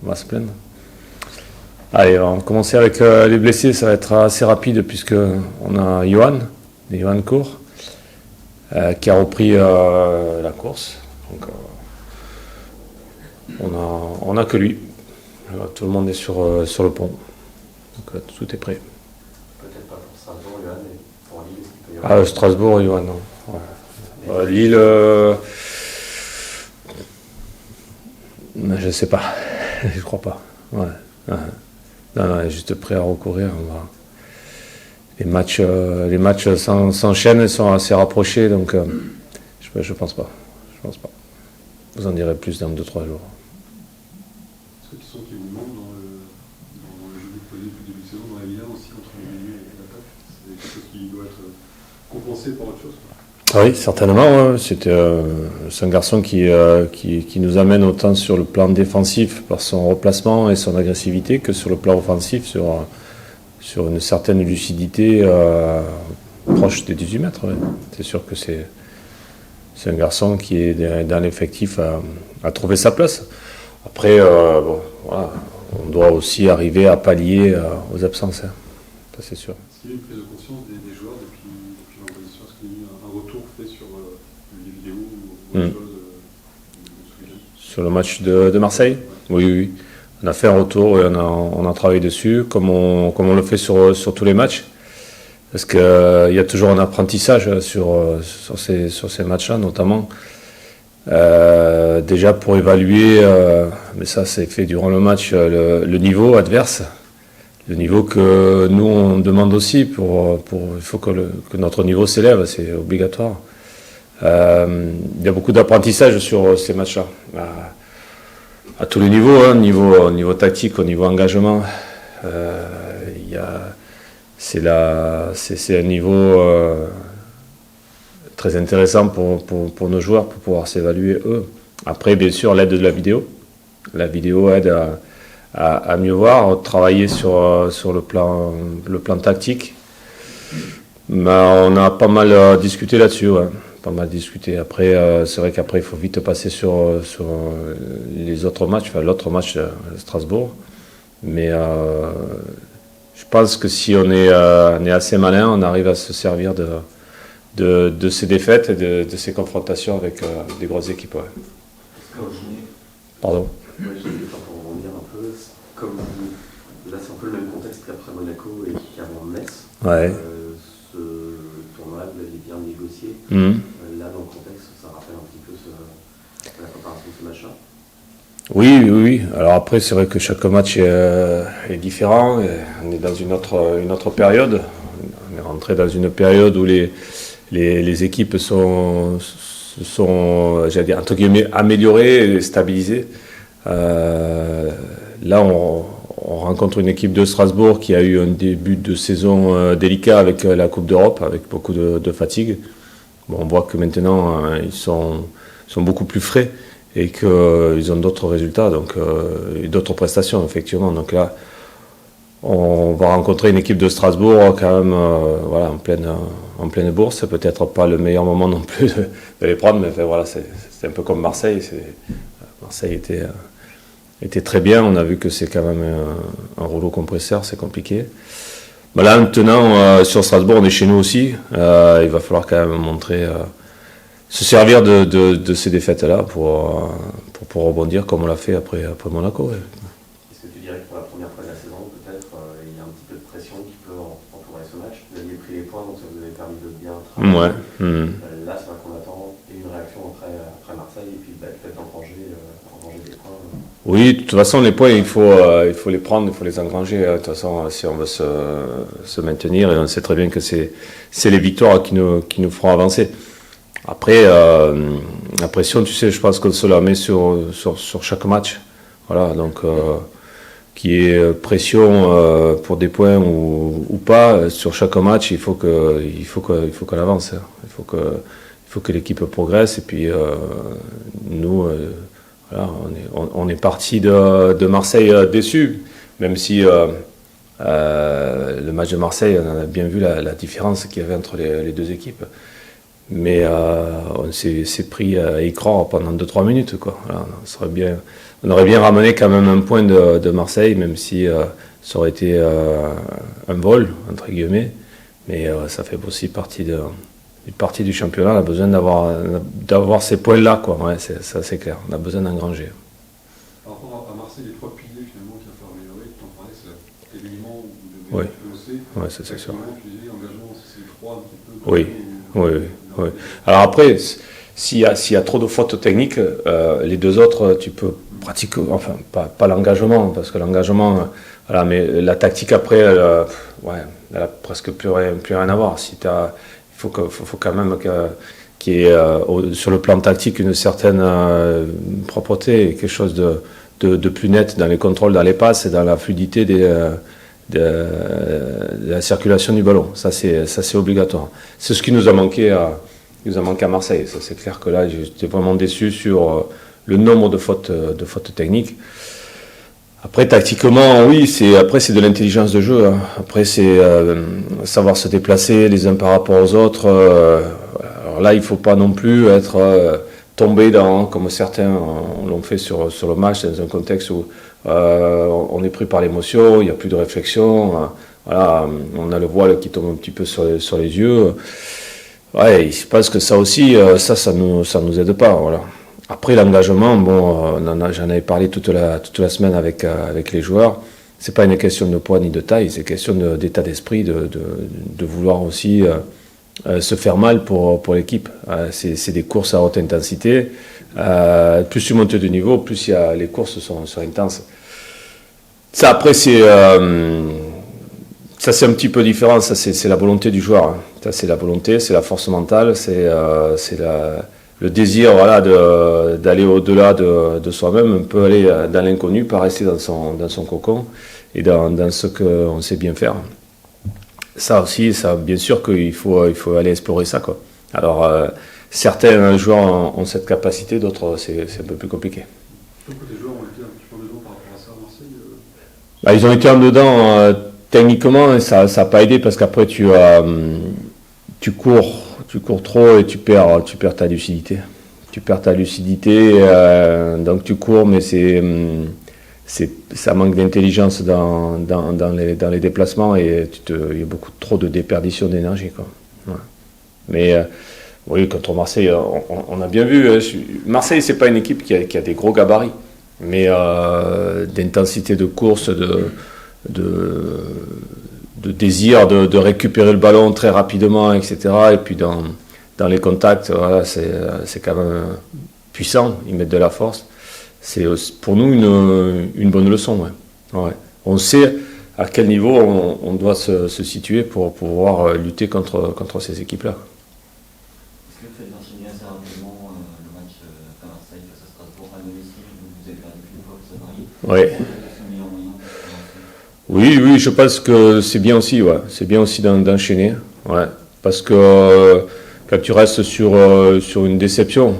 va se plaindre. Allez, on va commencer avec les blessés, ça va être assez rapide puisque on a Johan Cour, qui a repris la course. Donc, on a que lui. Tout le monde est sur le pont. Donc tout est prêt. Peut-être pas pour Strasbourg, Johan, mais pour Lille, est-ce qu'il peut y avoir... Strasbourg, Johan, non. Ouais. Lille, je sais pas. Je crois pas. Ouais. Non, il est juste prêt à recourir. Les matchs s'enchaînent, ils sont assez rapprochés, donc je pense pas. Vous en direz plus dans 2-3 jours. Est-ce que tu sens qu'il vous manque dans le jeu du projet depuis le début de saison, dans la Ligue 1 aussi, entre le milieu et l'attaque? C'est quelque chose qui doit être compensé par autre chose? Oui, certainement. C'est un garçon qui nous amène autant sur le plan défensif par son replacement et son agressivité que sur le plan offensif, sur une certaine lucidité proche des 18 mètres. Ouais. C'est sûr que c'est un garçon qui est dans l'effectif à trouver sa place. Après, voilà, on doit aussi arriver à pallier aux absences. Hein. Ça, c'est sûr. Est-ce qu'il y a une prise de conscience des joueurs depuis vendredi soir? Est-ce qu'il y a eu un retour fait sur les vidéos ou autre chose Sur le match de Marseille? Oui. On a fait un retour et on a travaillé dessus, comme on le fait sur tous les matchs. Parce qu'il y a toujours un apprentissage sur ces matchs-là, notamment. Déjà pour évaluer, mais ça c'est fait durant le match, le niveau adverse. Le niveau que nous on demande aussi, il faut que notre niveau s'élève, c'est obligatoire. Il y a beaucoup d'apprentissage sur ces matchs-là. À tous les niveaux, hein, niveau tactique, au niveau engagement, c'est un niveau très intéressant pour nos joueurs, pour pouvoir s'évaluer eux. Après, bien sûr, l'aide de la vidéo. La vidéo aide à mieux voir, travailler sur le plan tactique. Mais on a pas mal discuté là-dessus, ouais. Pas mal discuté. Après, c'est vrai qu'après, il faut vite passer sur les autres matchs, enfin l'autre match de Strasbourg. Mais je pense que si on est assez malin, on arrive à se servir de ces défaites et de ces confrontations avec des grosses équipes. Ouais. Pardon. Oui, j'ai eu le temps pour rebondir un peu. Comme là, c'est un peu le même contexte qu'après Monaco et qu'avant Metz. Ouais. Ce tournoi-là, vous l'aviez bien négocié. Là, dans le contexte, ça rappelle un petit peu la préparation de ce match-là. Oui. Alors après, c'est vrai que chaque match est différent. On est dans une autre période. On est rentré dans une période où les équipes sont j'allais dire, entre guillemets, améliorées et stabilisées. Là, on rencontre une équipe de Strasbourg qui a eu un début de saison délicat avec la Coupe d'Europe, avec beaucoup de fatigue. Bon, on voit que maintenant, ils sont beaucoup plus frais et qu'ils ont d'autres résultats, donc d'autres prestations, effectivement. Donc là, on va rencontrer une équipe de Strasbourg quand même voilà, en pleine bourse. C'est peut-être pas le meilleur moment non plus de les prendre, mais enfin, voilà, c'est un peu comme Marseille. Marseille était très bien. On a vu que c'est quand même un rouleau compresseur, c'est compliqué. Mais là maintenant, sur Strasbourg, on est chez nous aussi. Il va falloir quand même montrer, se servir de ces défaites-là pour rebondir comme on l'a fait après Monaco. Ouais. Est-ce que tu dirais que pour la première fois de la saison, peut-être, il y a un petit peu de pression qui peut entourer ce match? Vous aviez pris les points, donc ça vous avait permis de bien travailler. Ouais. Là, c'est vrai qu'on attend une réaction après Marseille et puis peut-être engranger des points. Oui, de toute façon, les points, il faut les prendre, il faut les engranger. De toute façon, si on veut se maintenir, et on sait très bien que c'est les victoires qui nous feront avancer. Après, la pression, tu sais, je pense qu'on se la met sur chaque match. Voilà, donc qui est pression pour des points ou pas sur chaque match, il faut qu'on avance. Il faut que l'équipe progresse et puis nous. Voilà, on est parti de Marseille déçu, même si le match de Marseille, on a bien vu la différence qu'il y avait entre les deux équipes. Mais on s'est pris à y croire pendant 2-3 minutes, quoi. Voilà, on aurait bien ramené quand même un point de Marseille, même si ça aurait été un vol, entre guillemets. Mais ça fait aussi partie du championnat. On a besoin d'avoir ces points-là, quoi. Ouais, ça c'est clair. On a besoin d'engranger. Par rapport à Marseille, les 3 piliers finalement qu'il va falloir améliorer, tu en parlais, c'est l'élément où vous Oui. devez hausser. Ouais, ça c'est sûr. Tu disais engagement, c'est les 3 un petit peu. Oui. Oui. Alors après, s'il y a trop de fautes techniques, les deux autres, tu peux pratiquer, enfin, pas l'engagement, parce que l'engagement, voilà, mais la tactique après, elle a presque plus rien à voir. Il faut quand même qu'il y ait sur le plan tactique une certaine propreté, quelque chose de plus net dans les contrôles, dans les passes et dans la fluidité de la circulation du ballon. Ça c'est obligatoire. C'est ce qui nous a manqué à Marseille. Ça, c'est clair que là, j'étais vraiment déçu sur le nombre de fautes techniques. Après, tactiquement, oui, c'est de l'intelligence de jeu. Hein. Après, c'est savoir se déplacer les uns par rapport aux autres. Alors là, il ne faut pas non plus être tombé comme certains l'ont fait sur le match, dans un contexte où on est pris par l'émotion, il n'y a plus de réflexion. Voilà, on a le voile qui tombe un petit peu sur les yeux. Ouais, je pense que ça aussi, ça nous aide pas. Voilà. Après l'engagement, bon, j'en avais parlé toute la semaine avec les joueurs. C'est pas une question de poids ni de taille, c'est une question d'état d'esprit, de vouloir aussi se faire mal pour l'équipe. C'est des courses à haute intensité. Plus tu montes de niveau, plus les courses sont intenses. Ça après c'est ça c'est un petit peu différent. Ça c'est la volonté du joueur. Hein. Ça c'est la volonté, c'est la force mentale, c'est le désir, voilà, d'aller au-delà de soi-même, un peu aller dans l'inconnu, pas rester dans son cocon et dans ce qu'on sait bien faire. Ça aussi, bien sûr qu'il faut aller explorer ça, quoi. Alors certains joueurs ont cette capacité, d'autres c'est un peu plus compliqué. Je trouve que les joueurs ont été un petit peu en dedans par rapport à ça à Marseille. Ils ont été en dedans techniquement, et ça n'a pas aidé parce qu'après tu cours trop et tu perds ta lucidité. Tu perds ta lucidité, donc tu cours, mais ça manque d'intelligence dans les déplacements et il y a beaucoup trop de déperdition d'énergie, quoi. Ouais. Mais oui, contre Marseille, on a bien vu. Marseille, c'est pas une équipe qui a des gros gabarits, mais d'intensité de course, de désir de récupérer le ballon très rapidement, etc. Et puis dans les contacts, voilà, c'est quand même puissant, ils mettent de la force. C'est pour nous une bonne leçon. Ouais. Ouais. On sait à quel niveau on doit se situer pour pouvoir lutter contre ces équipes-là. Est-ce que le fait d'enchaîner assez rapidement le match à Marseille face à Strasbourg à domicile, vous avez perdu une fois que ça varie? Oui. Oui, je pense que c'est bien aussi, ouais. C'est bien aussi d'enchaîner, ouais. Parce que quand tu restes sur une déception,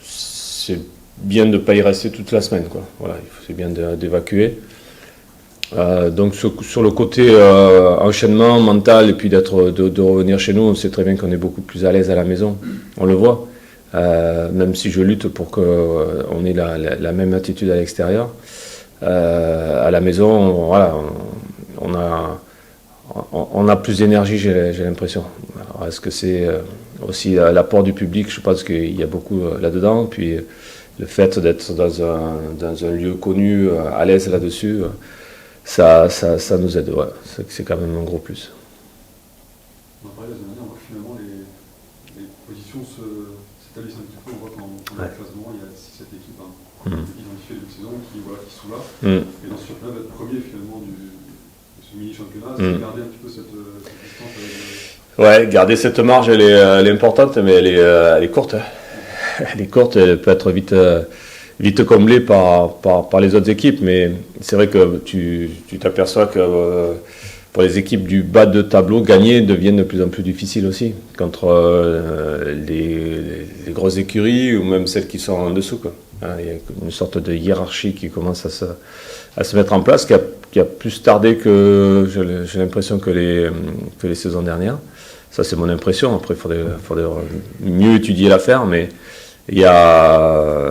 c'est bien de ne pas y rester toute la semaine, quoi. Voilà, c'est bien d'évacuer. Donc sur le côté enchaînement mental et puis de revenir chez nous, on sait très bien qu'on est beaucoup plus à l'aise à la maison, on le voit. Même si je lutte pour qu'on ait la même attitude à l'extérieur. À la maison, voilà, on a plus d'énergie, j'ai l'impression. Alors, est-ce que c'est aussi l'apport du public? Je pense qu'il y a beaucoup là-dedans. Puis le fait d'être dans un lieu connu, à l'aise là-dessus, ça nous aide. Ouais. C'est quand même un gros plus. On a parlé la semaine dernière, on voit que finalement les positions s'établissent un petit peu. On voit qu'en Ouais. classement, il y a 6-7 équipes identifiées depuis saison qui sont là. Et dans ce championnat, d'être premier finalement de ce mini-championnat, c'est garder un petit peu cette distance avec... Ouais, garder cette marge, elle est importante, mais elle est courte. Elle est courte, elle peut être vite comblée par les autres équipes, mais c'est vrai que tu t'aperçois que pour les équipes du bas de tableau, gagner devient de plus en plus difficile aussi, contre les grosses écuries ou même celles qui sont en dessous, quoi. Il y a une sorte de hiérarchie qui commence à se mettre en place, qui a plus tardé que j'ai l'impression que les saisons dernières. Ça, c'est mon impression. Après, il faudrait mieux étudier l'affaire, mais il y a,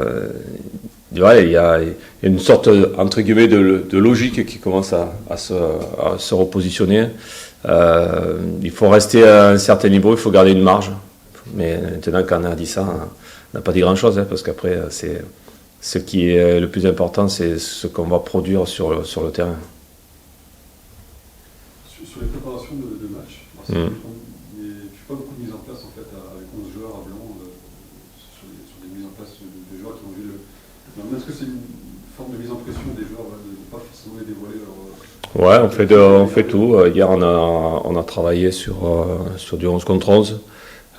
ouais, il y a une sorte, entre guillemets, de logique qui commence à se repositionner. Il faut rester à un certain niveau, il faut garder une marge. Mais maintenant, quand on a dit ça, on n'a pas dit grand-chose, hein, parce qu'après, ce qui est le plus important, c'est ce qu'on va produire sur le terrain. Sur les préparations de match, mais tu fais pas beaucoup de mise en place en fait avec 11 joueurs à Blanc sur des mises en place de joueurs qui ont vu le. Est-ce que c'est une forme de mise en pression des joueurs de ne pas forcément les dévoiler Ouais, on fait tout. Hier, on a travaillé sur du 11 contre 11.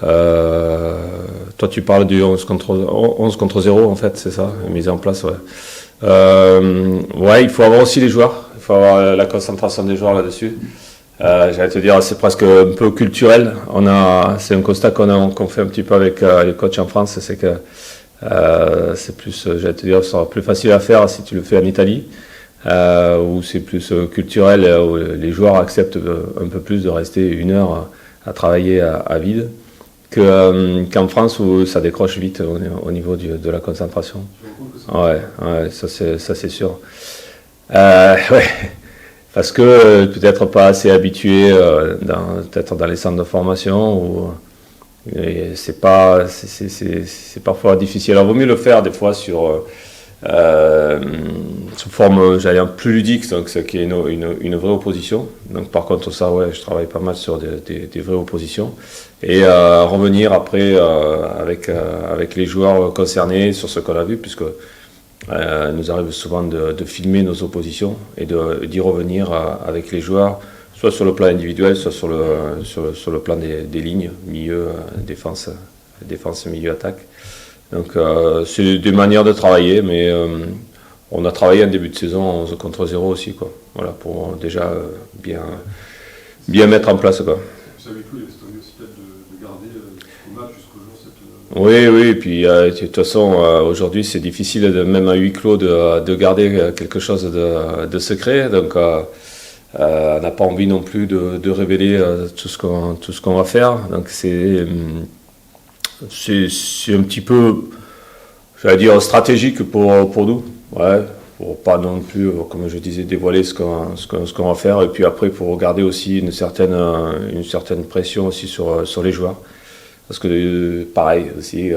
Toi, tu parles du 11 contre 0, en fait, c'est ça, mise en place, ouais. Ouais, il faut avoir aussi les joueurs, il faut avoir la concentration des joueurs là-dessus. J'allais te dire, c'est presque un peu culturel. C'est un constat qu'on fait un petit peu avec les coachs en France, c'est que c'est plus, j'allais te dire, ça sera plus facile à faire si tu le fais en Italie, où c'est plus culturel, où les joueurs acceptent un peu plus de rester 1 heure à travailler à vide, qu'en France où ça décroche vite au niveau de la concentration. Ouais, ça c'est sûr. Ouais. Parce que peut-être pas assez habitué peut-être dans les centres de formation ou c'est parfois difficile. Alors vaut mieux le faire des fois sous forme, j'allais dire, plus ludique, donc ce qui est une vraie opposition. Donc par contre ça, ouais, je travaille pas mal sur des vraies oppositions et revenir après avec les joueurs concernés sur ce qu'on a vu, puisque il nous arrive souvent de filmer nos oppositions et d'y revenir avec les joueurs, soit sur le plan individuel, soit sur le plan des lignes, milieu, défense, milieu, attaque. Donc c'est des manières de travailler, mais on a travaillé en début de saison 11 contre 0 aussi, quoi. Voilà, pour déjà bien mettre en place, quoi. Vous savez que l'Estonie aussi peut-être de garder au match jusqu'au jour cette. Oui, et puis de toute façon, aujourd'hui c'est difficile, même à huis clos, de garder quelque chose de secret. Donc on n'a pas envie non plus de révéler tout ce qu'on va faire. Donc c'est un petit peu, j'allais dire, stratégique pour nous. Ouais, pour pas non plus, comme je disais, dévoiler ce qu'on va faire. Et puis après, pour garder aussi une certaine pression aussi sur les joueurs. Parce que pareil aussi,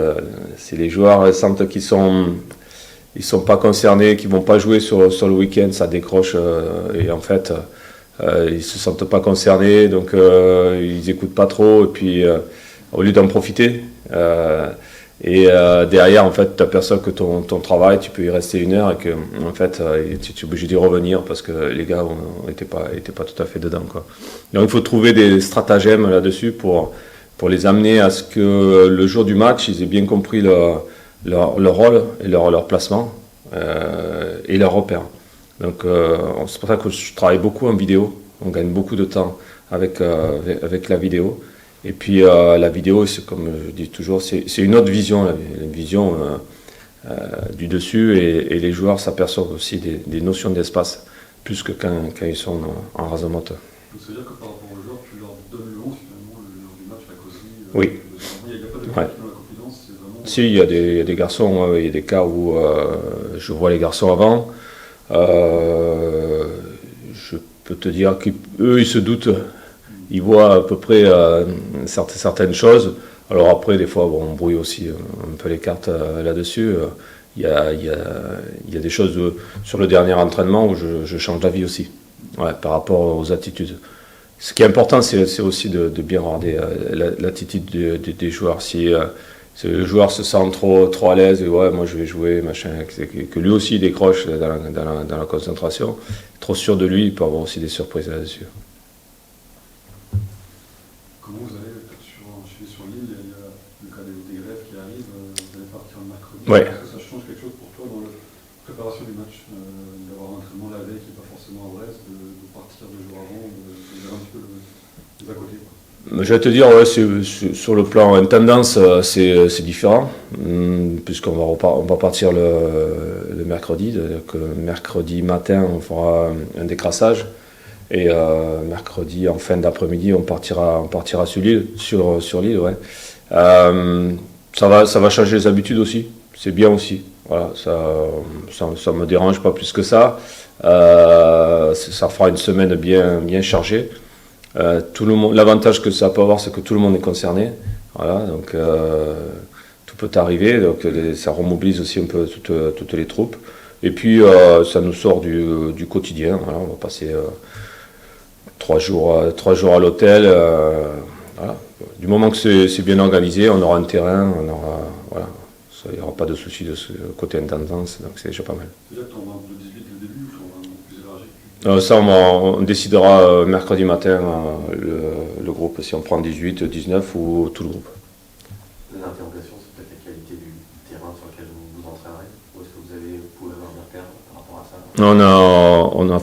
si les joueurs sentent qu'ils sont pas concernés, qu'ils vont pas jouer sur le week-end, ça décroche et en fait ils se sentent pas concernés, donc ils écoutent pas trop et puis au lieu d'en profiter derrière en fait tu aperçois que ton travail tu peux y rester 1 heure et que en fait tu es obligé d'y revenir parce que les gars étaient pas tout à fait dedans, quoi. Donc il faut trouver des stratagèmes là-dessus pour les amener à ce que le jour du match, ils aient bien compris leur rôle et leur placement et leur repère. Donc c'est pour ça que je travaille beaucoup en vidéo. On gagne beaucoup de temps avec la vidéo. Et puis la vidéo, c'est comme je dis toujours, c'est une autre vision, une vision du dessus et les joueurs s'aperçoivent aussi des notions d'espace plus que quand ils sont en raso moto. Donc ça veut dire que par rapport aux joueurs, tu leur donnes le 11 finalement le jour du match, la causerie. Oui. Il n'y a pas de Ouais. dans la confidence, c'est vraiment. Si, il y a des garçons, il y a des cas où je vois les garçons avant. Je peux te dire qu'eux, ils se doutent, ils voient à peu près certaines choses. Alors après, des fois, on brouille aussi un peu les cartes là-dessus. Il y a des choses sur le dernier entraînement où je change d'avis aussi, ouais, par rapport aux attitudes. Ce qui est important, c'est aussi de bien regarder l'attitude des joueurs. Si le joueur se sent trop à l'aise, et ouais, moi je vais jouer, machin, que lui aussi décroche dans la concentration, trop sûr de lui, il peut avoir aussi des surprises là-dessus. Comment vous allez enchaîner sur l'île? Il y a le cas des grèves qui arrivent, vous allez partir le mercredi. Ouais. Est-ce que ça change quelque chose pour toi dans la préparation du match, d'avoir un entraînement la veille qui n'est pas forcément à Brest, de partir 2 jours avant, de faire un petit peu les à côté, quoi. Je vais te dire, ouais, sur le plan intendance, c'est différent, puisqu'on va partir le mercredi. Donc, mercredi matin, on fera un décrassage. Et mercredi, en fin d'après-midi, on partira sur l'île. Sur l'île, ouais. Ça va changer les habitudes aussi. C'est bien aussi. Voilà, ça me dérange pas plus que ça. Ça fera une semaine bien chargée. L'avantage que ça peut avoir, c'est que tout le monde est concerné. Voilà, donc tout peut arriver. Donc ça remobilise aussi un peu toutes les troupes. Et puis ça nous sort du quotidien. Voilà, on va passer 3 jours à l'hôtel. Voilà. Du moment que c'est bien organisé, on aura un terrain, voilà. Il n'y aura pas de souci de ce côté intendance, donc c'est déjà pas mal. C'est-à-dire que tu en vends le 18 le début ou tu en vends plus élargi? Ça, on décidera mercredi matin, le groupe, si on prend 18, 19 ou tout le groupe. L'interrogation, c'est peut-être la qualité du terrain sur lequel vous vous entraînerez. Ou est-ce que vous pouvez avoir un repère par rapport à ça? On a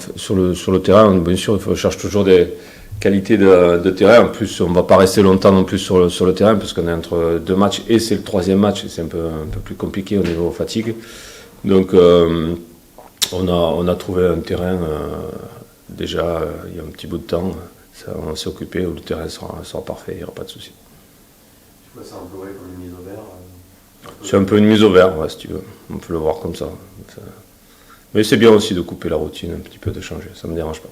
sur le terrain, bien sûr, il cherche toujours des qualités de terrain. En plus, on ne va pas rester longtemps non plus sur le terrain, parce qu'on est entre 2 matchs et c'est le 3e match, et c'est un peu plus compliqué au niveau fatigue. Donc, on a trouvé un terrain déjà il y a un petit bout de temps. On s'est occupé, où le terrain sera parfait, il n'y aura pas de souci. Tu vois ça un peu comme une mise au vert C'est un peu une mise au vert, ouais, si tu veux. On peut le voir comme ça. Mais c'est bien aussi de couper la routine un petit peu, de changer, ça ne me dérange pas.